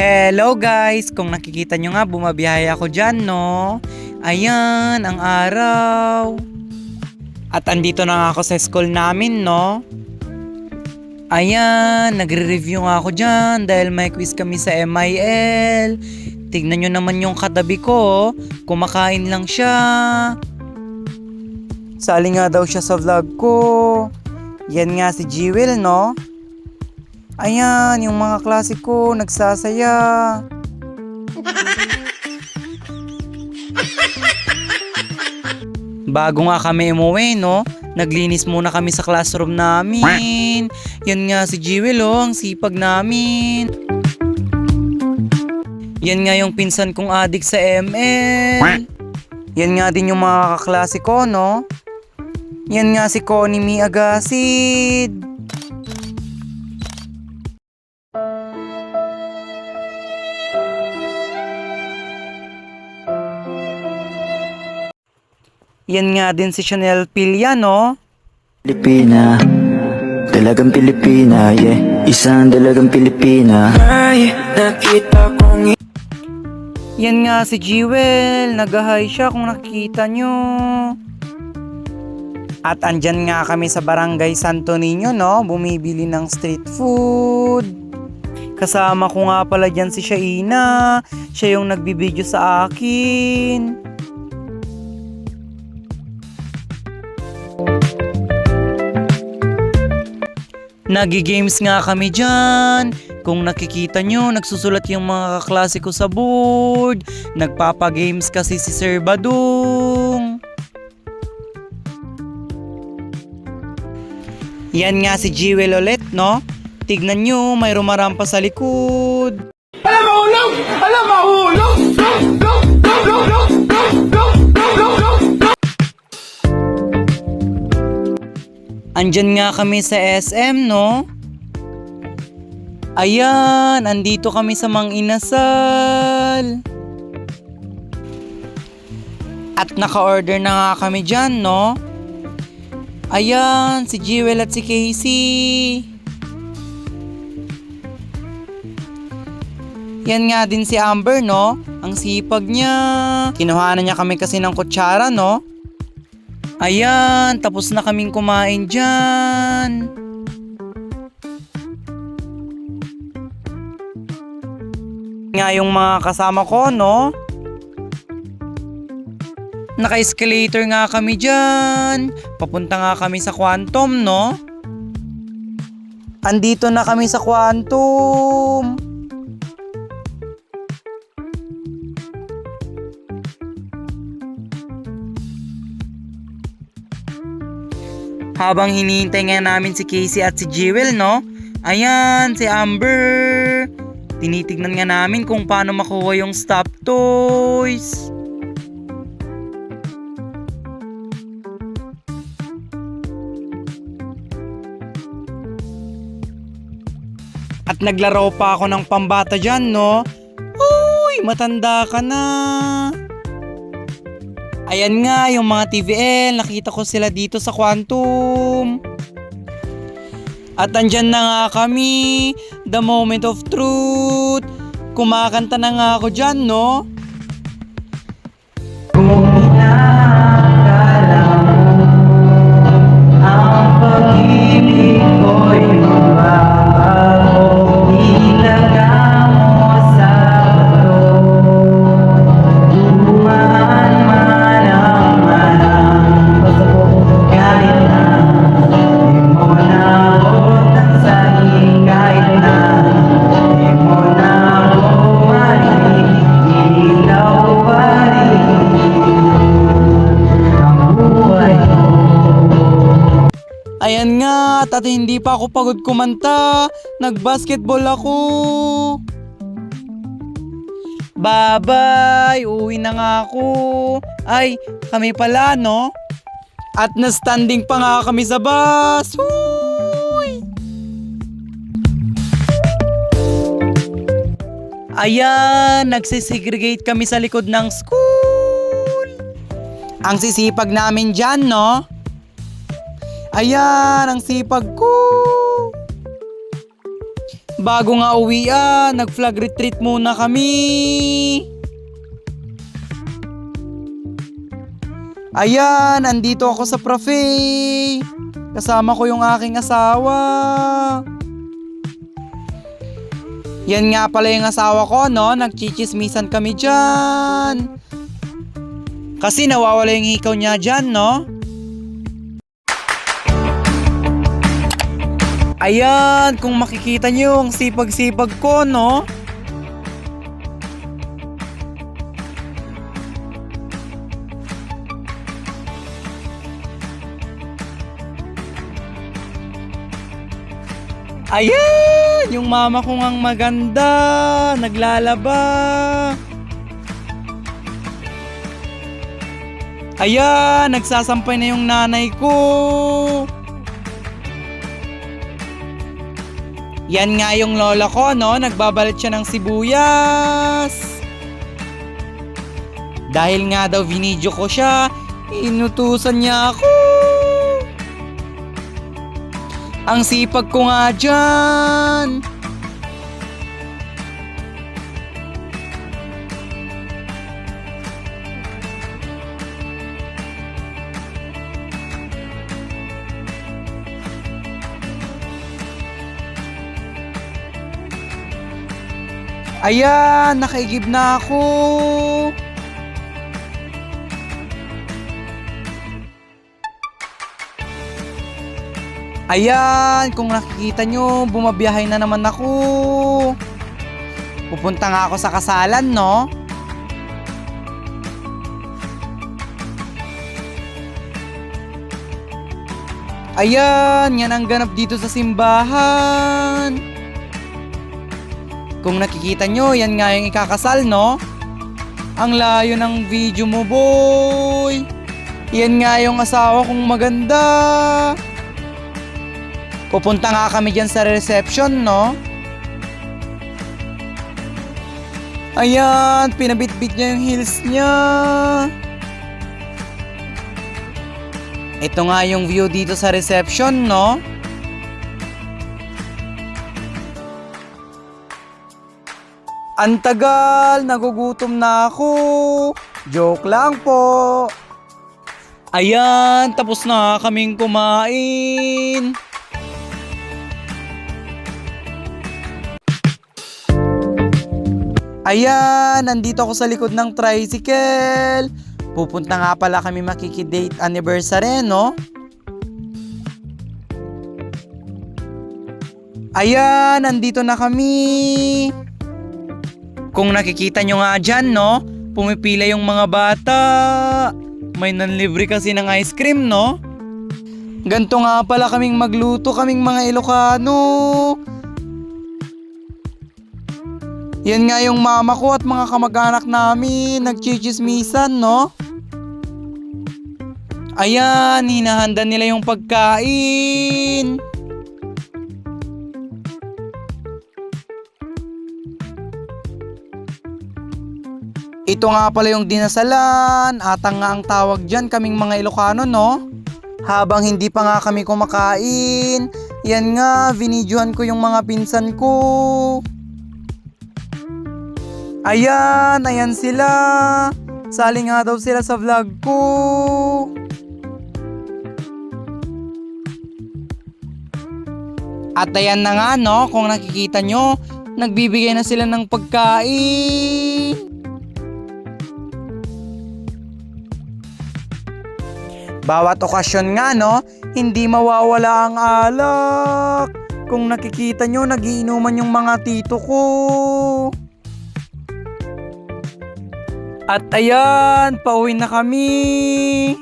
Hello guys! Kung nakikita nyo nga, bumabiyahe ako dyan, no? Ayan, ang araw. At andito na nga ako sa school namin, no? Ayan, nagre-review nga ako dyan dahil may quiz kami sa MIL. Tignan nyo naman yung katabi ko, kumakain lang siya. Sali nga daw siya sa vlog ko. Yan nga si Jewel, no? Ayan, yung mga klase ko, nagsasaya. Bago nga kami umuwi, no? Naglinis muna kami sa classroom namin. Yan nga si Jewel, oh, ang sipag namin. Yan nga yung pinsan kong adik sa ML. Yan nga din yung mga kaklase ko, no? Yan nga si Connie Mi Agasid. Yan nga din si Chanel Pilla, no? Pilipina, dalagang Pilipina, yeah. Isang dalagang Pilipina. Ay, nakita kong Yan nga si Jewel, nag-hi siya kung nakikita nyo. At andyan nga kami sa Barangay Santo Niño, no? Bumibili ng street food. Kasama ko nga pala dyan si Shaina. Siya yung nagbibideo sa akin. Nagi-games nga kami dyan. Kung nakikita nyo, nagsusulat yung mga kaklase ko sa board. Nagpapagames kasi si Sir Badung. Yan nga si Jewel ulit, no? Tignan nyo, may rumarampa sa likod. Alam mahulog! Alam mahulog! Andyan nga kami sa SM, no? Ayan, andito kami sa Mang Inasal. At naka-order na nga kami dyan, no? Ayan, si Jewel at si Casey. Yan nga din si Amber, no? Ang sipag niya. Kinuhanan niya kami kasi ng kutsara, no? Ayan, tapos na kaming kumain dyan. Nga yung mga kasama ko, no? Naka-escalator nga kami dyan. Papunta nga kami sa Quantum, no? Andito na kami sa Quantum. Habang hinihintay nga namin si Casey at si Jewel, no? Ayan, si Amber. Tinitignan nga namin kung paano makuha yung stop toys. At naglaro pa ako ng pambata dyan, no? Uy, matanda ka na. Ayan nga, yung mga TVL, nakita ko sila dito sa Quantum. At andyan na nga kami, the moment of truth. Kumakanta na nga ako dyan, no? Kung inakala mo, ang pag-ibig ko'y mababago, ilaga mo sa bato. Dumaan man ang malang, kahit na di mo naabot ang sahig, kahit na di mo naabot marinig, ilaw pa rin ang buhay mo. Ayan nga, at hindi pa ako pagod kumanta. Nag-basketball ako. Bye-bye, uwi na nga ako. Ay, kami pala, no? At na-standing pa nga kami sa bus. Uy! Ayan, nagsisegregate kami sa likod ng school. Ang sisipag namin dyan, no? Ayan, ang sipag ko. bago nga uwian, nag-flag retreat muna kami. Ayan, andito ako sa Profe. Kasama ko yung aking asawa. Yan nga pala yung asawa ko, no? Nagchichismisan kami dyan. Kasi nawawala yung hikaw niya dyan, no? Ayan, kung makikita nyo yung sipag-sipag ko, no? Ayan, yung mama ko ngang maganda, naglalaba. Ayan, nagsasampay na yung nanay ko. Yan nga yung lola ko, no? Nagbabalat siya ng sibuyas. Dahil nga daw vinidyo ko siya, inutusan niya ako. Ang sipag ko nga dyan. Ayan, nakaigib na ako. Ayan, kung nakikita nyo, bumabiyahe na naman ako. Pupunta nga ako sa kasalan, no? Ayan, yan ang ganap dito sa simbahan. Kung nakikita nyo, yan nga yung ikakasal, no? Ang layo ng video mo, boy. Yan nga yung asawa kong maganda. Pupunta nga kami dyan sa reception, no? Ayan, pinabitbit niya yung heels niya. Ito nga yung view dito sa reception, no? Ang tagal, nagugutom na ako. Joke lang po. Ayan, tapos na kaming kumain. Ayan, nandito ako sa likod ng tricycle. Pupunta nga pala kami makikidate anniversary, no? Ayan, nandito na kami. Kung nakikita nyo nga dyan, no? Pumipila yung mga bata. May nanlibre kasi ng ice cream, no? Ganto nga pala kaming magluto, kaming mga Ilocano. Yan nga yung mama ko at mga kamag-anak namin, nagchichismisan, no? Ayan, hinahanda nila yung pagkain. Ito nga pala yung dinasalan, atang nga ang tawag dyan kaming mga Ilocano, no? Habang hindi pa nga kami kumakain, yan nga, vinidyohan ko yung mga pinsan ko. Ayan, ayan sila. Sali nga daw sila sa vlog ko. At ayan na nga, no, kung nakikita nyo, nagbibigay na sila ng pagkain. Bawat okasyon nga, no, hindi mawawala ang alak. Kung nakikita nyo, nagiinuman yung mga tito ko. At ayan, pauwi na kami.